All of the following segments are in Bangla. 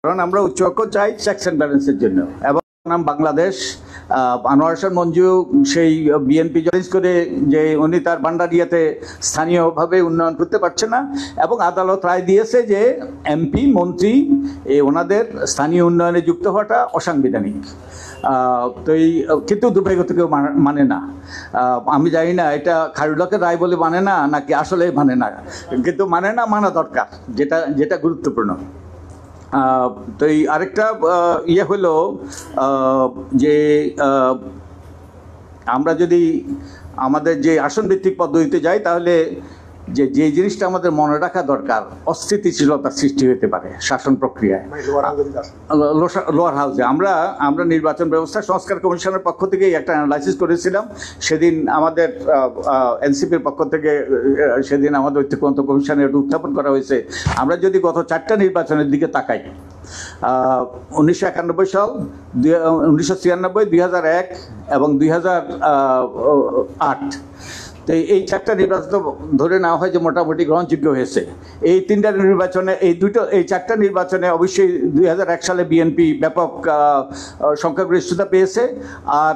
কারণ আমরা উচ্চকক্ষ চাই চেকস অ্যান্ড ব্যালেন্সের জন্য। এবং বাংলাদেশ আনোয়ার হোসেন মঞ্জু সেই বিএনপি জয়েন্স করে যে উনি তার ভান্ডারিয়াতে স্থানীয়ভাবে উন্নয়ন করতে পারছে না, এবং আদালত রায় দিয়েছে যে এমপি মন্ত্রী ওনাদের স্থানীয় উন্নয়নে যুক্ত হওয়াটা অসাংবিধানিক। তো এই কিন্তু দুর্ভাগ্য কেউ মানে না। আমি জানি না এটা খায়রুল্লাহকে রায় বলে মানে না নাকি আসলে মানে না, কিন্তু মানে না, মানা দরকার, যেটা গুরুত্বপূর্ণ। তো এই আরেকটা হলো যে আমরা যদি আমাদের যে আসন ভিত্তিক পদ্ধতিতে যাই তাহলে যে জিনিসটা আমাদের মনে রাখা দরকার, অস্থিতিশীলতার সৃষ্টি হতে পারে শাসন প্রক্রিয়ায় লোয়ার হাউসে। আমরা নির্বাচন ব্যবস্থা সংস্কার কমিশনের পক্ষ থেকে একটা অ্যানালাইসিস করেছিলাম সেদিন, আমাদের এনসিপির পক্ষ থেকে সেদিন আমাদের ঐক্যমত্য কমিশনে উত্থাপন করা হয়েছে। আমরা যদি গত 4টা নির্বাচনের দিকে তাকাই, 1991 সাল, 1996, 2001 এবং 2008, তো এই 4টা নির্বাচন ধরে নেওয়া হয় যে মোটামুটি গ্রহণযোগ্য হয়েছে। এই 3টা নির্বাচনে, এই 4টা নির্বাচনে অবশ্যই 2001 সালে বিএনপি ব্যাপক সংখ্যাগরিষ্ঠতা পেয়েছে, আর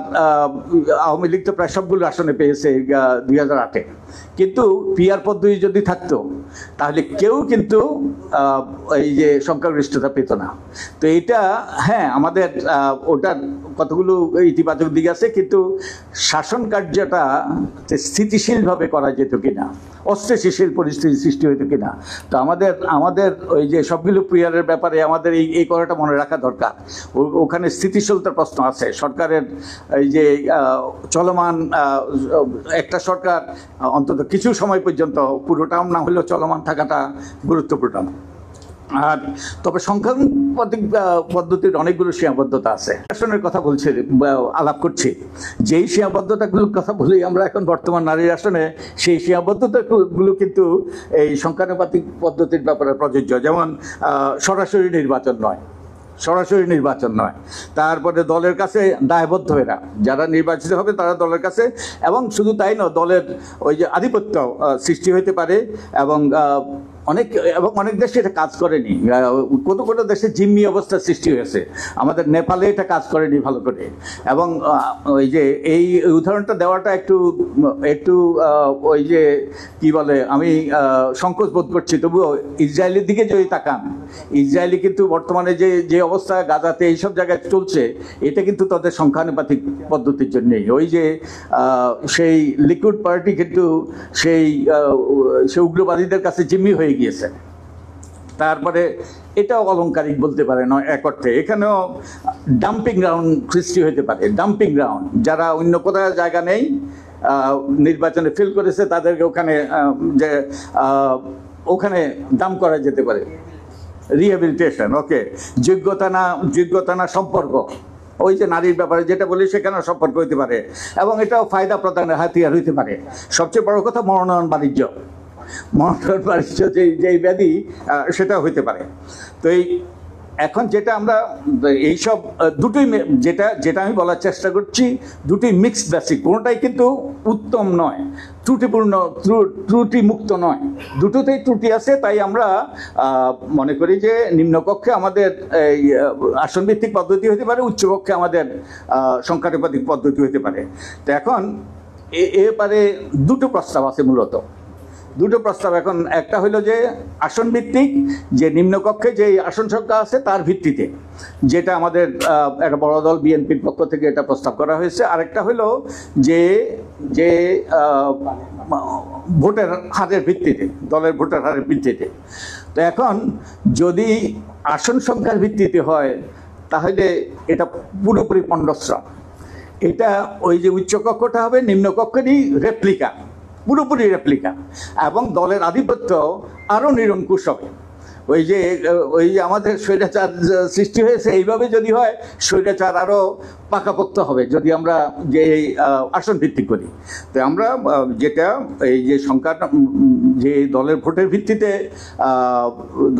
আওয়ামী লীগ তো প্রায় সবগুলো আসনে পেয়েছে 2008-এ। কিন্তু পিআর পদ্ধতি যদি থাকতো তাহলে কেউ কিন্তু এই যে সংখ্যাগরিষ্ঠতা পেত না। তো এইটা হ্যাঁ, আমাদের ওটার কতগুলো ইতিবাচক দিক আছে, কিন্তু শাসন কার্যটা স্থিতিশীলভাবে করা যেত কিনা, অস্থিতিশীল পরিস্থিতি সৃষ্টি হইতো কিনা। তো আমাদের ওই যে সবগুলো পিআরের ব্যাপারে আমাদের এই করাটা মনে রাখা দরকার। ওখানে স্থিতিশীলতার প্রশ্ন আছে। সরকারের এই যে চলমান একটা সরকার অন্তত কিছু সময় পর্যন্ত, পুরো টার্ম না হলেও চলমান থাকাটা গুরুত্বপূর্ণ। আর তবে সংখ্যানুপাতিক পদ্ধতির অনেকগুলো সীমাবদ্ধতা আছে। আসনের কথা বলছি, আলাপ করছি, যেই সীমাবদ্ধতাগুলোর কথা বলি আমরা এখন বর্তমান নারীর আসনে, সেই সীমাবদ্ধতাগুলো কিন্তু এই সংখ্যানুপাতিক পদ্ধতির ব্যাপারে প্রযোজ্য। যেমন সরাসরি নির্বাচন নয়, তারপরে দলের কাছে দায়বদ্ধ এরা, যারা নির্বাচিত হবে তারা দলের কাছে, এবং শুধু তাই নয়, দলের ওই যে আধিপত্য সৃষ্টি হতে পারে। এবং অনেক দেশে এটা কাজ করেনি, কোনো দেশে জিম্মি অবস্থার সৃষ্টি হয়েছে। আমাদের নেপালে এটা কাজ করেনি ভালো করে। এবং ওই যে এই উদাহরণটা দেওয়াটা একটু ওই যে কি বলে, আমি সংকোচ বোধ করছি, তবুও ইসরায়েলের দিকে যদি তাকান, ইসরায়েলি কিন্তু বর্তমানে যে অবস্থা গাজাতে এইসব জায়গায় চলছে, এটা কিন্তু তাদের সংখ্যানুপাতিক পদ্ধতির জন্যেই। ওই যে সেই লিকুড পার্টি কিন্তু সেই উগ্রবাদীদের কাছে জিম্মি হয়ে গিয়েছে। তারপরে এটাও অলংকারিক বলতে পারে নয় এক অর্থে। এখানেও ডাম্পিং গ্রাউন্ড সৃষ্টি হতে পারে, ডাম্পিং গ্রাউন্ড, যারা অন্য কোথাও জায়গা নেই, নির্বাচনে ফেল করেছে, তাদেরকে ওখানে দাম করা যেতে পারে। রিহ্যাবিলিটেশন, ওকে, যোগ্যতা না সম্পর্ক, ওই যে নারীর ব্যাপারে যেটা বলি সেখানেও সম্পর্ক হইতে পারে, এবং এটাও ফায়দা প্রদানের হাতিয়ার হইতে পারে। সবচেয়ে বড় কথা মনোনয়ন বাণিজ্য, যেই ব্যাধি, সেটা হইতে পারে। তো এখন যেটা আমরা এইসব দুটোই, যেটা আমি বলার চেষ্টা করছি, দুটোই মিক্সড বেসিক, কোনোটাই কিন্তু উত্তম নয়, ত্রুটি মুক্ত নয়, দুটোতেই ত্রুটি আছে। তাই আমরা মনে করি যে নিম্নকক্ষে আমাদের এই আসনভিত্তিক পদ্ধতি হতে পারে, উচ্চকক্ষে আমাদের সংখ্যানুপাতিক পদ্ধতি হতে পারে। তো এখন এবারে দুটো প্রস্তাব আছে, মূলত দুটো প্রস্তাব। এখন একটা হলো যে আসন ভিত্তিক, যে নিম্নকক্ষে যে আসন সংখ্যা আছে তার ভিত্তিতে, যেটা আমাদের একটা বড় দল বিএনপির পক্ষ থেকে এটা প্রস্তাব করা হয়েছে। আরেকটা হলো যে ভোটের হারের ভিত্তিতে, দলের ভোটের হারের ভিত্তিতে। তো এখন যদি আসন সংখ্যার ভিত্তিতে হয় তাহলে এটা পুরোপুরি পণ্ডশ্রম। এটা ওই যে উচ্চকক্ষটা হবে নিম্নকক্ষেরই রেপ্লিকা, পুরোপুরি রেপ্লিকা, এবং দলের আধিপত্য আরও নিরঙ্কুশ হবে। ওই যে আমাদের স্বৈরাচার সৃষ্টি হয়েছে, এইভাবে যদি হয় স্বৈরাচার আরও পাকাপোক্ত হবে যদি আমরা যে আসন ভিত্তিক করি। তো আমরা যেটা এই যে সংখ্যা, যে দলের ভোটের ভিত্তিতে,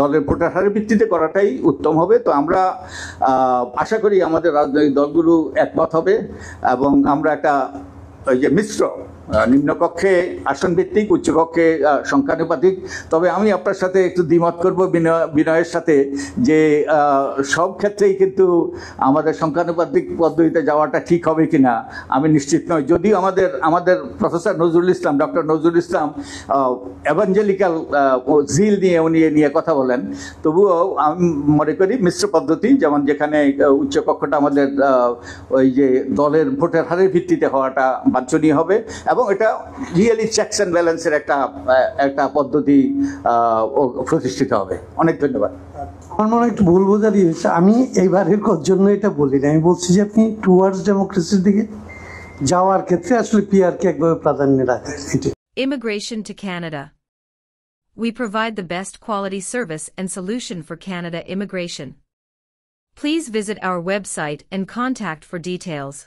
দলের ভোটার হারের ভিত্তিতে করাটাই উত্তম হবে। তো আমরা আশা করি আমাদের রাজনৈতিক দলগুলো একমত হবে, এবং আমরা একটা ওই যে মিশ্র নিম্নকক্ষে আসন ভিত্তিক, উচ্চকক্ষে সংখ্যানুপাতিক। তবে আমি আপনার সাথে একটু দ্বিমত করব বিনয়ের সাথে যে সব ক্ষেত্রেই কিন্তু আমাদের সংখ্যানুপাতিক পদ্ধতিতে যাওয়াটা ঠিক হবে কিনা আমি নিশ্চিত নই। যদিও আমাদের প্রফেসর নজরুল ইসলাম, ডক্টর নজরুল ইসলাম এভাঞ্জেলিক্যাল জিল নিয়ে কথা বলেন, তবুও আমি মনে করি মিশ্র পদ্ধতি, যেমন যেখানে উচ্চকক্ষটা আমাদের ওই যে দলের ভোটের হারের ভিত্তিতে হওয়াটা বাঞ্ছনীয় হবে, এবং এটা রিয়েলি চেকস অ্যান্ড ব্যালেন্সের একটা পদ্ধতি প্রতিষ্ঠিত হবে। অনেক ধন্যবাদ। আমার মনে হয় একটু ভুল বোঝারই হয়েছে। আমি এইবারের জন্য এটা বলি না, আমি বলছি যে আপনি টুয়ার্ডস ডেমোক্রেসির দিকে যাওয়ার ক্ষেত্রে আসলে পিআরকে একভাবে প্রাধান্য রাখে। Immigration to Canada. We provide the best quality service and solution for Canada immigration. Please visit our website and contact for details.